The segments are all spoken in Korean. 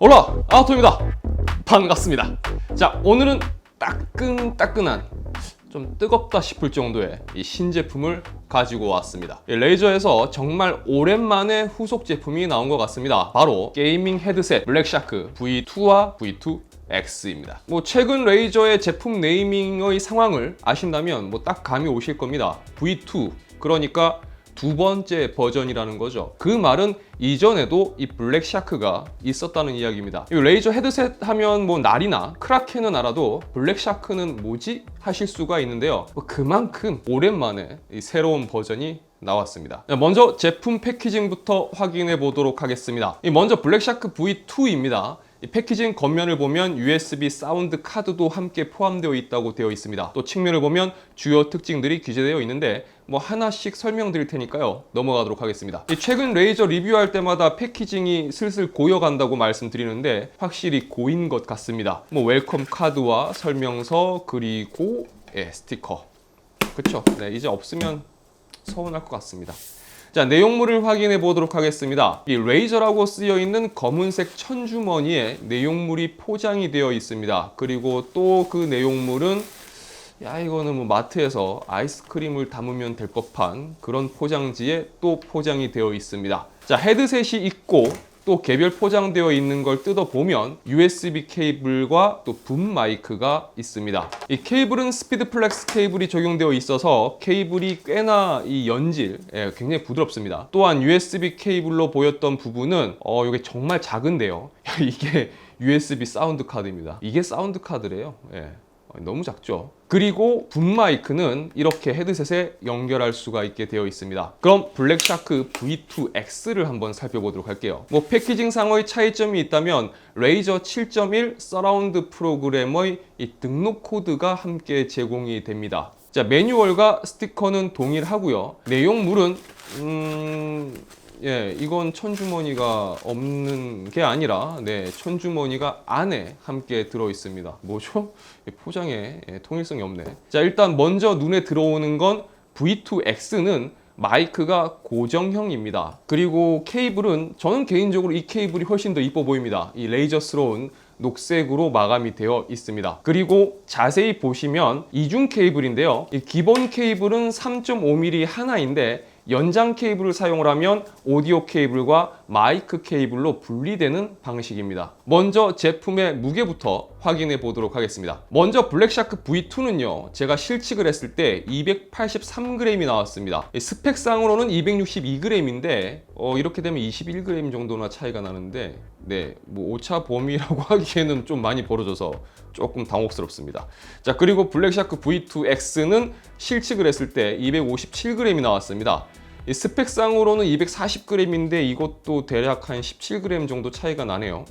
올라 아우토입니다. 반갑습니다. 자, 오늘은 따끈따끈한 좀 뜨겁다 싶을 정도의 이 신제품을 가지고 왔습니다. 레이저에서 정말 오랜만에 후속 제품이 나온 것 같습니다. 바로 게이밍 헤드셋 블랙샤크 V2와 V2X입니다. 최근 레이저의 제품 네이밍의 상황을 아신다면 딱 감이 오실 겁니다. V2, 그러니까 두 번째 버전이라는 거죠. 그 말은 이전에도 이 블랙샤크가 있었다는 이야기입니다. 이 레이저 헤드셋 하면 날이나 크라켄은 알아도 블랙샤크는 뭐지? 하실 수가 있는데요. 그만큼 오랜만에 이 새로운 버전이 나왔습니다. 먼저 제품 패키징부터 확인해 보도록 하겠습니다. 먼저 블랙샤크 V2입니다. 이 패키징 겉면을 보면 USB 사운드 카드도 함께 포함되어 있다고 되어 있습니다. 또 측면을 보면 주요 특징들이 기재되어 있는데 하나씩 설명드릴 테니까요, 넘어가도록 하겠습니다. 최근 레이저 리뷰할 때마다 패키징이 슬슬 고여간다고 말씀드리는데 확실히 고인 것 같습니다. 웰컴 카드와 설명서, 그리고 스티커. 그쵸? 네, 이제 없으면 서운할 것 같습니다. 자, 내용물을 확인해 보도록 하겠습니다. 이 레이저라고 쓰여 있는 검은색 천주머니에 내용물이 포장이 되어 있습니다. 그리고 또 그 내용물은 이거는 마트에서 아이스크림을 담으면 될 법한 그런 포장지에 또 포장이 되어 있습니다. 자, 헤드셋이 있고 또 개별 포장되어 있는 걸 뜯어보면 USB 케이블과 또 붐 마이크가 있습니다. 이 케이블은 스피드 플렉스 케이블이 적용되어 있어서 케이블이 꽤나 이 연질, 굉장히 부드럽습니다. 또한 USB 케이블로 보였던 부분은 이게 정말 작은데요. 이게 USB 사운드 카드입니다. 이게 사운드 카드래요. 너무 작죠. 그리고 붐 마이크는 이렇게 헤드셋에 연결할 수가 있게 되어 있습니다. 그럼 블랙샤크 V2X를 한번 살펴보도록 할게요. 패키징상의 차이점이 있다면 레이저 7.1 서라운드 프로그램의 이 등록 코드가 함께 제공이 됩니다. 자, 매뉴얼과 스티커는 동일하고요. 내용물은 이건 천주머니가 없는 게 아니라 천주머니가 안에 함께 들어 있습니다. 뭐죠? 포장에 통일성이 없네. 자, 일단 먼저 눈에 들어오는 건 V2X는 마이크가 고정형입니다. 그리고 케이블은 저는 개인적으로 이 케이블이 훨씬 더 이뻐 보입니다. 이 레이저스러운 녹색으로 마감이 되어 있습니다. 그리고 자세히 보시면 이중 케이블인데요. 이 기본 케이블은 3.5mm 하나인데 연장 케이블을 사용을 하면 오디오 케이블과 마이크 케이블로 분리되는 방식입니다. 먼저 제품의 무게부터 확인해 보도록 하겠습니다. 먼저 블랙샤크 V2는요, 제가 실측을 했을 때 283g이 나왔습니다. 스펙상으로는 262g인데 이렇게 되면 21g 정도나 차이가 나는데 오차 범위라고 하기에는 좀 많이 벌어져서 조금 당혹스럽습니다. 자, 그리고 블랙샤크 V2X는 실측을 했을 때 257g이 나왔습니다. 이 스펙상으로는 240g인데 이것도 대략 한 17g 정도 차이가 나네요.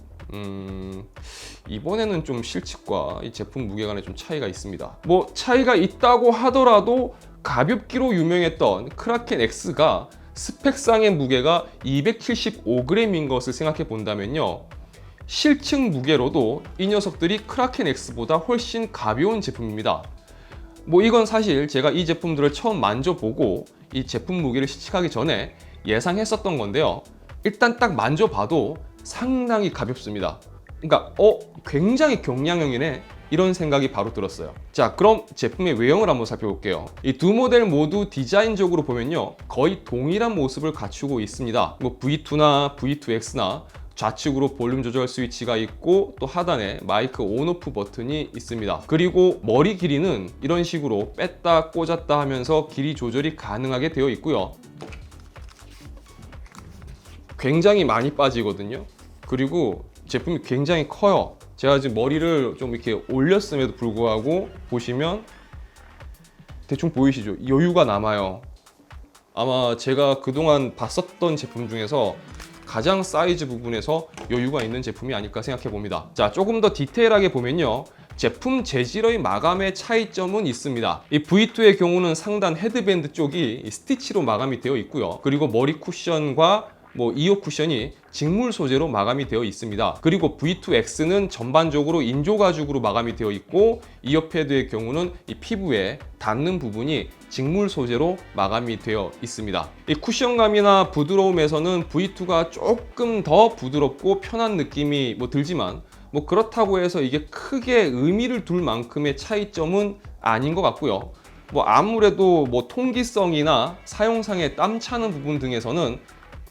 이번에는 좀 실측과 이 제품 무게 간에 좀 차이가 있습니다. 차이가 있다고 하더라도 가볍기로 유명했던 크라켄 X가 스펙상의 무게가 275g인 것을 생각해 본다면요, 실측 무게로도 이 녀석들이 크라켄 X보다 훨씬 가벼운 제품입니다. 이건 사실 제가 이 제품들을 처음 만져보고 이 제품 무게를 실측하기 전에 예상했었던 건데요, 일단 딱 만져봐도 상당히 가볍습니다. 그러니까 굉장히 경량형이네, 이런 생각이 바로 들었어요. 자, 그럼 제품의 외형을 한번 살펴볼게요. 이 두 모델 모두 디자인적으로 보면요, 거의 동일한 모습을 갖추고 있습니다. V2나 V2X나 좌측으로 볼륨 조절 스위치가 있고 또 하단에 마이크 온오프 버튼이 있습니다. 그리고 머리 길이는 이런 식으로 뺐다 꽂았다 하면서 길이 조절이 가능하게 되어 있고요. 굉장히 많이 빠지거든요. 그리고 제품이 굉장히 커요. 제가 지금 머리를 좀 이렇게 올렸음에도 불구하고 보시면 대충 보이시죠? 여유가 남아요. 아마 제가 그동안 봤었던 제품 중에서 가장 사이즈 부분에서 여유가 있는 제품이 아닐까 생각해 봅니다. 자, 조금 더 디테일하게 보면요, 제품 재질의 마감의 차이점은 있습니다. 이 V2의 경우는 상단 헤드밴드 쪽이 스티치로 마감이 되어 있고요. 그리고 머리 쿠션과 이어 쿠션이 직물 소재로 마감이 되어 있습니다. 그리고 V2X는 전반적으로 인조 가죽으로 마감이 되어 있고, 이어 패드의 경우는 이 피부에 닿는 부분이 직물 소재로 마감이 되어 있습니다. 이 쿠션감이나 부드러움에서는 V2가 조금 더 부드럽고 편한 느낌이 들지만 그렇다고 해서 이게 크게 의미를 둘 만큼의 차이점은 아닌 것 같고요. 아무래도 통기성이나 사용상의 땀 차는 부분 등에서는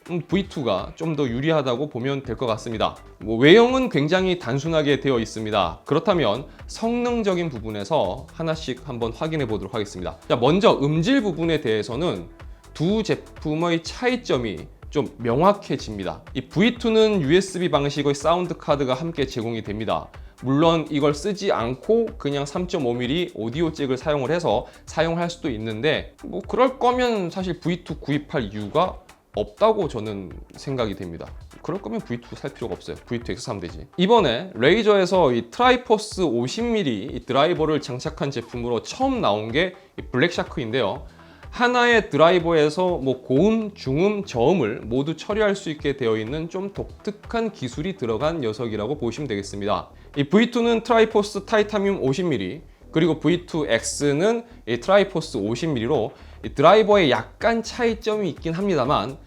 V2가 좀 더 유리하다고 보면 될 것 같습니다. 외형은 굉장히 단순하게 되어 있습니다. 그렇다면 성능적인 부분에서 하나씩 한번 확인해 보도록 하겠습니다. 자, 먼저 음질 부분에 대해서는 두 제품의 차이점이 좀 명확해집니다. 이 V2는 USB 방식의 사운드 카드가 함께 제공이 됩니다. 물론 이걸 쓰지 않고 그냥 3.5mm 오디오 잭을 사용을 해서 사용할 수도 있는데, 그럴 거면 사실 V2 구입할 이유가 없다고 저는 생각이 됩니다. 그럴 거면 V2 살 필요가 없어요. V2X 사면 되지. 이번에 레이저에서 이 트라이포스 50mm 이 드라이버를 장착한 제품으로 처음 나온 게 블랙샤크인데요. 하나의 드라이버에서 고음, 중음, 저음을 모두 처리할 수 있게 되어 있는 좀 독특한 기술이 들어간 녀석이라고 보시면 되겠습니다. 이 V2는 트라이포스 타이타늄 50mm, 그리고 V2X는 이 트라이포스 50mm로 드라이버에 약간 차이점이 있긴 합니다만,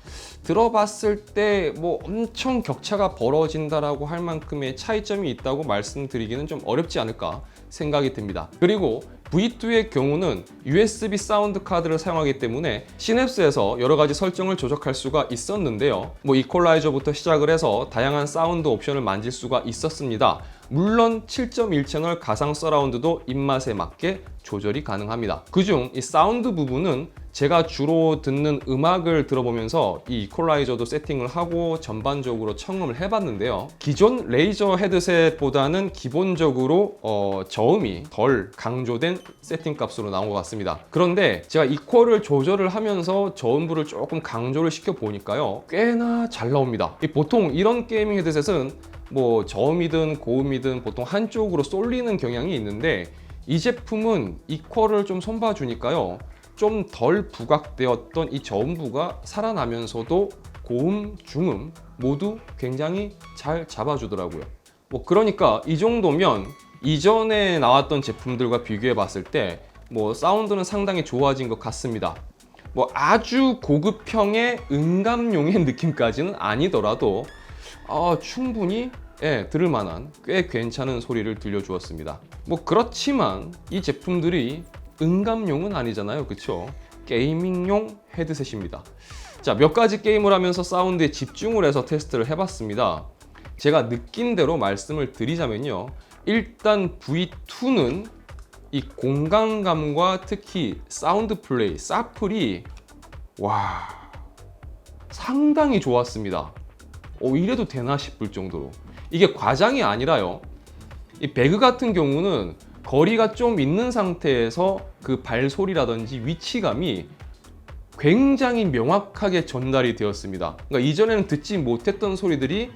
들어봤을 때 엄청 격차가 벌어진다라고 할 만큼의 차이점이 있다고 말씀드리기는 좀 어렵지 않을까 생각이 듭니다. 그리고 V2의 경우는 USB 사운드 카드를 사용하기 때문에 시냅스에서 여러 가지 설정을 조작할 수가 있었는데요. 이퀄라이저부터 시작을 해서 다양한 사운드 옵션을 만질 수가 있었습니다. 물론 7.1채널 가상 서라운드도 입맛에 맞게 조절이 가능합니다. 그중 이 사운드 부분은 제가 주로 듣는 음악을 들어보면서 이 이퀄라이저도 세팅을 하고 전반적으로 청음을 해봤는데요. 기존 레이저 헤드셋보다는 기본적으로 저음이 덜 강조된 세팅 값으로 나온 것 같습니다. 그런데 제가 이퀄을 조절을 하면서 저음부를 조금 강조를 시켜 보니까요, 꽤나 잘 나옵니다. 보통 이런 게이밍 헤드셋은 저음이든 고음이든 보통 한쪽으로 쏠리는 경향이 있는데, 이 제품은 이퀄을 좀 손봐주니까요, 좀 덜 부각되었던 이 저음부가 살아나면서도 고음, 중음 모두 굉장히 잘 잡아주더라고요. 그러니까 이 정도면 이전에 나왔던 제품들과 비교해 봤을 때 사운드는 상당히 좋아진 것 같습니다. 아주 고급형의 음감용의 느낌까지는 아니더라도 충분히 들을 만한 꽤 괜찮은 소리를 들려주었습니다. 그렇지만 이 제품들이 음감용은 아니잖아요, 그쵸? 게이밍용 헤드셋입니다. 자, 몇 가지 게임을 하면서 사운드에 집중을 해서 테스트를 해봤습니다. 제가 느낀 대로 말씀을 드리자면요, 일단 V2는 이 공간감과 특히 사운드 플레이, 사플이 상당히 좋았습니다. 이래도 되나 싶을 정도로. 이게 과장이 아니라요, 이 배그 같은 경우는 거리가 좀 있는 상태에서 그 발소리라든지 위치감이 굉장히 명확하게 전달이 되었습니다. 그러니까 이전에는 듣지 못했던 소리들이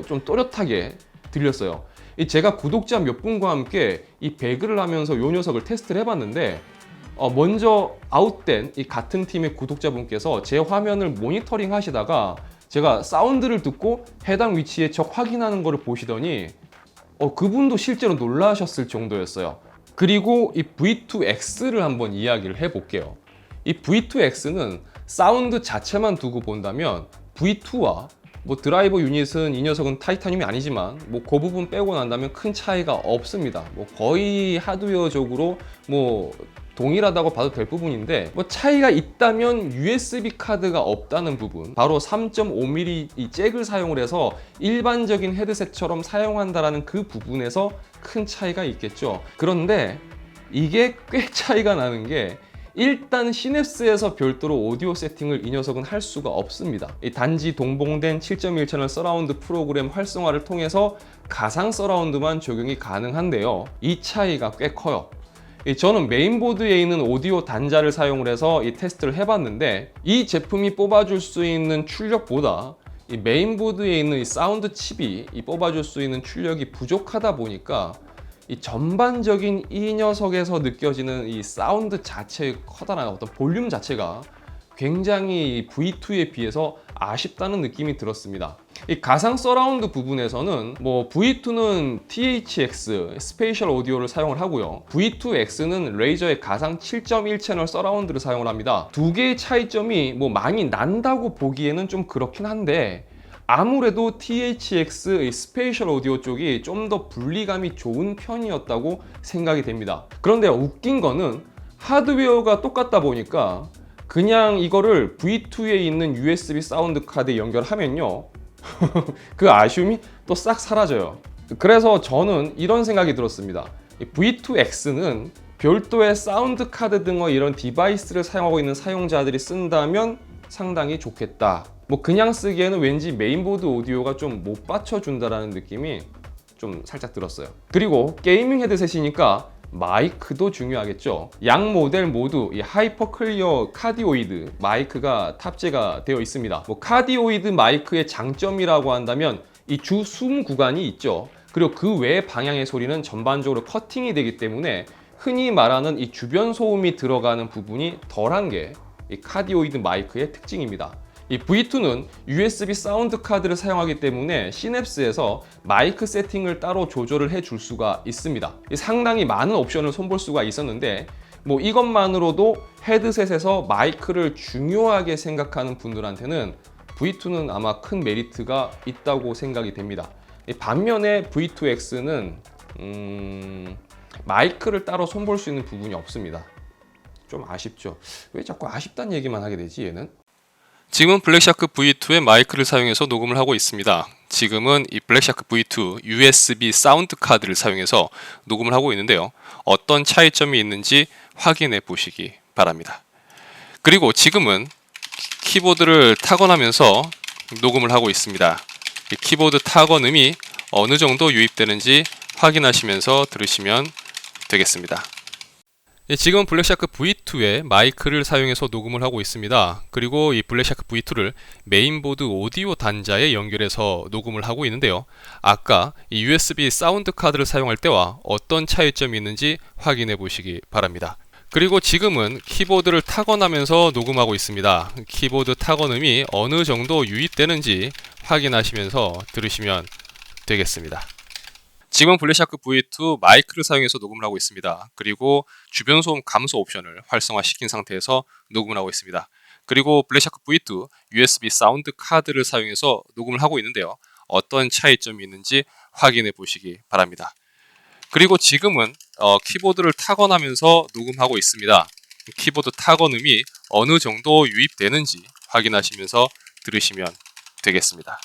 좀 또렷하게 들렸어요. 제가 구독자 몇 분과 함께 이 배그를 하면서 이 녀석을 테스트를 해봤는데, 먼저 아웃된 이 같은 팀의 구독자분께서 제 화면을 모니터링 하시다가 제가 사운드를 듣고 해당 위치에 적 확인하는 것을 보시더니 그분도 실제로 놀라셨을 정도였어요. 그리고 이 V2X를 한번 이야기를 해볼게요. 이 V2X는 사운드 자체만 두고 본다면 V2와 드라이버 유닛은 이 녀석은 타이타늄이 아니지만 그 부분 빼고 난다면 큰 차이가 없습니다. 거의 하드웨어적으로 동일하다고 봐도 될 부분인데, 차이가 있다면 USB 카드가 없다는 부분, 바로 3.5mm 이 잭을 사용을 해서 일반적인 헤드셋처럼 사용한다는 그 부분에서 큰 차이가 있겠죠. 그런데 이게 꽤 차이가 나는 게, 일단 시냅스에서 별도로 오디오 세팅을 이 녀석은 할 수가 없습니다. 단지 동봉된 7.1채널 서라운드 프로그램 활성화를 통해서 가상 서라운드만 적용이 가능한데요, 이 차이가 꽤 커요. 저는 메인보드에 있는 오디오 단자를 사용을 해서 이 테스트를 해봤는데, 이 제품이 뽑아줄 수 있는 출력보다 이 메인보드에 있는 이 사운드 칩이 뽑아줄 수 있는 출력이 부족하다 보니까 이 전반적인 이 녀석에서 느껴지는 이 사운드 자체의 커다란 어떤 볼륨 자체가 굉장히 V2에 비해서 아쉽다는 느낌이 들었습니다. 이 가상 서라운드 부분에서는 V2는 THX 스페이셜 오디오를 사용을 하고요, V2X는 레이저의 가상 7.1 채널 서라운드를 사용을 합니다. 두 개의 차이점이 많이 난다고 보기에는 좀 그렇긴 한데, 아무래도 THX 스페이셜 오디오 쪽이 좀 더 분리감이 좋은 편이었다고 생각이 됩니다. 그런데 웃긴 거는 하드웨어가 똑같다 보니까 그냥 이거를 V2에 있는 USB 사운드 카드에 연결하면요 그 아쉬움이 또 싹 사라져요. 그래서 저는 이런 생각이 들었습니다. V2X는 별도의 사운드 카드 등의 이런 디바이스를 사용하고 있는 사용자들이 쓴다면 상당히 좋겠다. 그냥 쓰기에는 왠지 메인보드 오디오가 좀 못 받쳐준다라는 느낌이 좀 살짝 들었어요. 그리고 게이밍 헤드셋이니까 마이크도 중요하겠죠. 양 모델 모두 이 하이퍼 클리어 카디오이드 마이크가 탑재가 되어 있습니다. 카디오이드 마이크의 장점이라고 한다면 이 주숨 구간이 있죠. 그리고 그 외 방향의 소리는 전반적으로 커팅이 되기 때문에 흔히 말하는 이 주변 소음이 들어가는 부분이 덜한 게 이 카디오이드 마이크의 특징입니다. 이 V2는 USB 사운드 카드를 사용하기 때문에 시냅스에서 마이크 세팅을 따로 조절을 해줄 수가 있습니다. 상당히 많은 옵션을 손볼 수가 있었는데, 이것만으로도 헤드셋에서 마이크를 중요하게 생각하는 분들한테는 V2는 아마 큰 메리트가 있다고 생각이 됩니다. 반면에 V2X는 마이크를 따로 손볼 수 있는 부분이 없습니다. 좀 아쉽죠. 왜 자꾸 아쉽다는 얘기만 하게 되지, 얘는? 지금은 블랙샤크 V2의 마이크를 사용해서 녹음을 하고 있습니다. 지금은 이 블랙샤크 V2 USB 사운드 카드를 사용해서 녹음을 하고 있는데요. 어떤 차이점이 있는지 확인해 보시기 바랍니다. 그리고 지금은 키보드를 타건하면서 녹음을 하고 있습니다. 이 키보드 타건음이 어느 정도 유입되는지 확인하시면서 들으시면 되겠습니다. 지금 블랙샤크 V2의 마이크를 사용해서 녹음을 하고 있습니다. 그리고 이 블랙샤크 V2를 메인보드 오디오 단자에 연결해서 녹음을 하고 있는데요. 아까 이 USB 사운드 카드를 사용할 때와 어떤 차이점이 있는지 확인해 보시기 바랍니다. 그리고 지금은 키보드를 타건하면서 녹음하고 있습니다. 키보드 타건음이 어느 정도 유입되는지 확인하시면서 들으시면 되겠습니다. 지금 블랙샤크 V2 마이크를 사용해서 녹음을 하고 있습니다. 그리고 주변 소음 감소 옵션을 활성화시킨 상태에서 녹음을 하고 있습니다. 그리고 블랙샤크 V2 USB 사운드 카드를 사용해서 녹음을 하고 있는데요. 어떤 차이점이 있는지 확인해 보시기 바랍니다. 그리고 지금은 키보드를 타건하면서 녹음하고 있습니다. 키보드 타건음이 어느 정도 유입되는지 확인하시면서 들으시면 되겠습니다.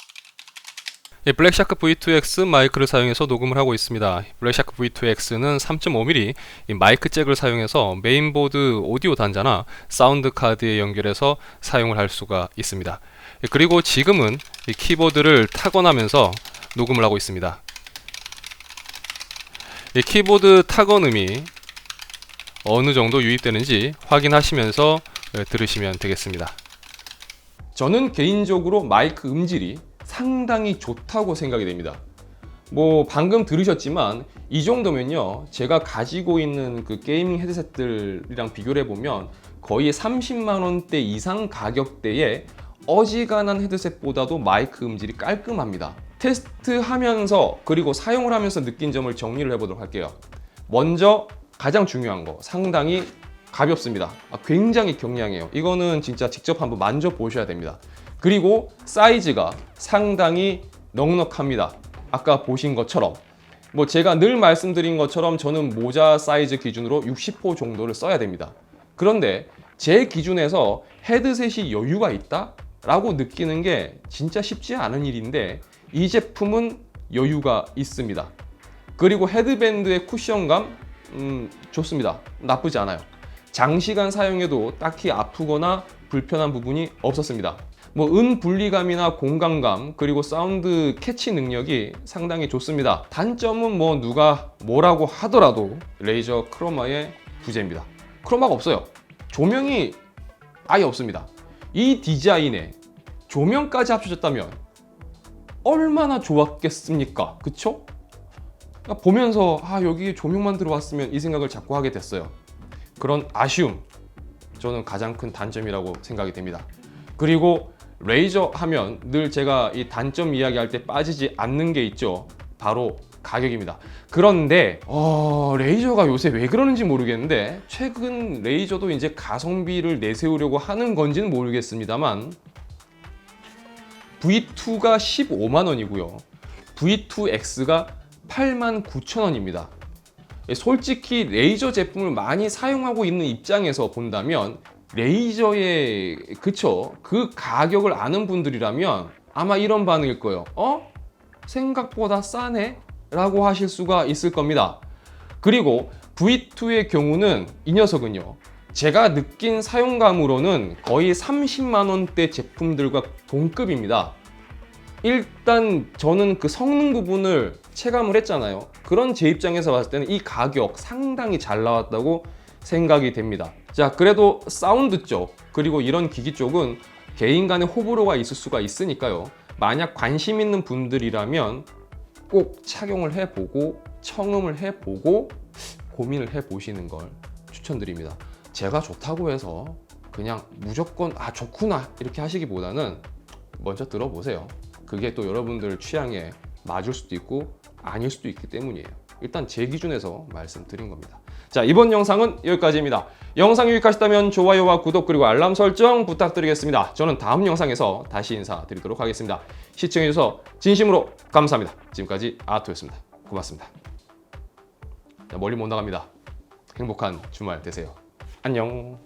블랙샤크 V2X 마이크를 사용해서 녹음을 하고 있습니다. 블랙샤크 V2X는 3.5mm 마이크 잭을 사용해서 메인보드 오디오 단자나 사운드 카드에 연결해서 사용을 할 수가 있습니다. 그리고 지금은 키보드를 타건하면서 녹음을 하고 있습니다. 키보드 타건음이 어느 정도 유입되는지 확인하시면서 들으시면 되겠습니다. 저는 개인적으로 마이크 음질이 상당히 좋다고 생각이 됩니다. 방금 들으셨지만 이 정도면요, 제가 가지고 있는 그 게이밍 헤드셋들이랑 비교를 해보면 거의 30만 원대 이상 가격대의 어지간한 헤드셋보다도 마이크 음질이 깔끔합니다. 테스트하면서 그리고 사용을 하면서 느낀 점을 정리를 해보도록 할게요. 먼저 가장 중요한 거, 상당히 가볍습니다. 굉장히 경량해요. 이거는 진짜 직접 한번 만져보셔야 됩니다. 그리고 사이즈가 상당히 넉넉합니다. 아까 보신 것처럼 제가 늘 말씀드린 것처럼 저는 모자 사이즈 기준으로 60호 정도를 써야 됩니다. 그런데 제 기준에서 헤드셋이 여유가 있다? 라고 느끼는 게 진짜 쉽지 않은 일인데, 이 제품은 여유가 있습니다. 그리고 헤드밴드의 쿠션감 좋습니다. 나쁘지 않아요. 장시간 사용해도 딱히 아프거나 불편한 부분이 없었습니다. 분리감이나 공간감 그리고 사운드 캐치 능력이 상당히 좋습니다. 단점은 누가 뭐라고 하더라도 레이저 크로마의 부재입니다. 크로마가 없어요. 조명이 아예 없습니다. 이 디자인에 조명까지 합쳐졌다면 얼마나 좋았겠습니까? 그쵸? 보면서 여기에 조명만 들어왔으면 이 생각을 자꾸 하게 됐어요. 그런 아쉬움, 저는 가장 큰 단점이라고 생각이 됩니다. 그리고 레이저 하면 늘 제가 이 단점 이야기할 때 빠지지 않는 게 있죠. 바로 가격입니다. 그런데 레이저가 요새 왜 그러는지 모르겠는데 최근 레이저도 이제 가성비를 내세우려고 하는 건지는 모르겠습니다만 V2가 15만 원이고요. V2X가 89,000원입니다. 솔직히 레이저 제품을 많이 사용하고 있는 입장에서 본다면 레이저의 그 가격을 아는 분들이라면 아마 이런 반응일 거예요. 생각보다 싸네? 라고 하실 수가 있을 겁니다. 그리고 V2의 경우는 이 녀석은요, 제가 느낀 사용감으로는 거의 30만 원대 제품들과 동급입니다. 일단 저는 그 성능 부분을 체감을 했잖아요. 그런 제 입장에서 봤을 때는 이 가격 상당히 잘 나왔다고 생각이 됩니다. 자, 그래도 사운드 쪽 그리고 이런 기기 쪽은 개인 간의 호불호가 있을 수가 있으니까요. 만약 관심 있는 분들이라면 꼭 착용을 해보고 청음을 해보고 고민을 해보시는 걸 추천드립니다. 제가 좋다고 해서 그냥 무조건 좋구나 이렇게 하시기보다는 먼저 들어보세요. 그게 또 여러분들 취향에 맞을 수도 있고 아닐 수도 있기 때문이에요. 일단 제 기준에서 말씀드린 겁니다. 자, 이번 영상은 여기까지입니다. 영상이 유익하셨다면 좋아요와 구독 그리고 알람 설정 부탁드리겠습니다. 저는 다음 영상에서 다시 인사드리도록 하겠습니다. 시청해주셔서 진심으로 감사합니다. 지금까지 아토였습니다. 고맙습니다. 자, 멀리 못 나갑니다. 행복한 주말 되세요. 안녕.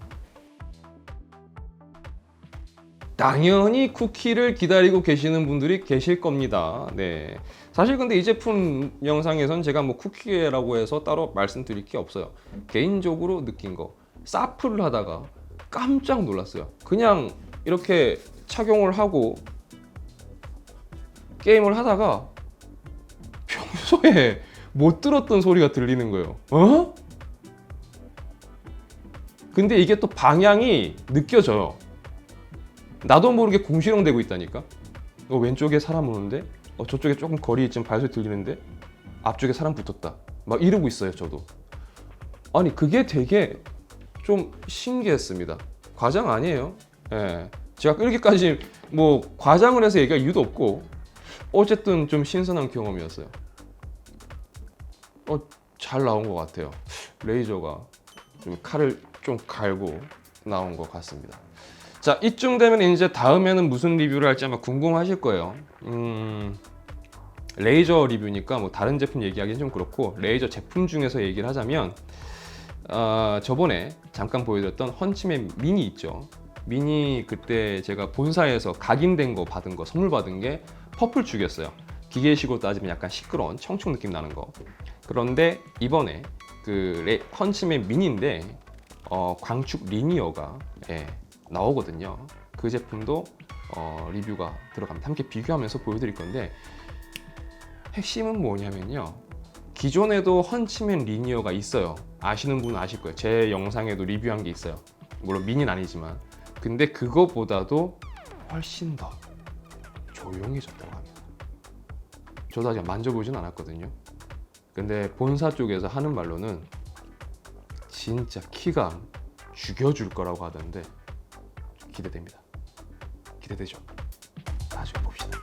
당연히 쿠키를 기다리고 계시는 분들이 계실 겁니다. 네. 사실 근데 이 제품 영상에선 제가 뭐 쿠키라고 해서 따로 말씀드릴 게 없어요. 개인적으로 느낀 거, 사프를 하다가 깜짝 놀랐어요. 그냥 이렇게 착용을 하고 게임을 하다가 평소에 못 들었던 소리가 들리는 거예요. 근데 이게 또 방향이 느껴져요. 나도 모르게 궁시렁대고 있다니까. 왼쪽에 사람 오는데 저쪽에 조금 거리쯤 발소리 들리는데 앞쪽에 사람 붙었다 막 이러고 있어요. 저도 아니 그게 되게 좀 신기했습니다. 과장 아니에요. 예. 제가 끌기까지 뭐 과장을 해서 얘기할 이유도 없고 어쨌든 좀 신선한 경험이었어요. 잘 나온 것 같아요. 레이저가 좀 칼을 좀 갈고 나온 것 같습니다. 자, 이쯤 되면 이제 다음에는 무슨 리뷰를 할지 아마 궁금하실 거예요. 레이저 리뷰니까 뭐 다른 제품 얘기하기는 좀 그렇고 레이저 제품 중에서 얘기를 하자면 저번에 잠깐 보여드렸던 헌치맨 미니 있죠. 미니 그때 제가 본사에서 각인된 거 받은 거 선물 받은 게 퍼플축이었어요. 기계식으로 따지면 약간 시끄러운 청축 느낌 나는 거. 그런데 이번에 그 헌치맨 미니인데 광축 리니어가 나오거든요. 그 제품도 리뷰가 들어갑니다. 함께 비교하면서 보여드릴 건데 핵심은 뭐냐면요. 기존에도 헌치맨 리니어가 있어요. 아시는 분은 아실 거예요. 제 영상에도 리뷰한 게 있어요. 물론 미니는 아니지만. 근데 그거보다도 훨씬 더 조용해졌다고 합니다. 저도 아직 만져보진 않았거든요. 근데 본사 쪽에서 하는 말로는 진짜 키감 죽여줄 거라고 하던데 기대됩니다. 기대되죠? 나중에 봅시다.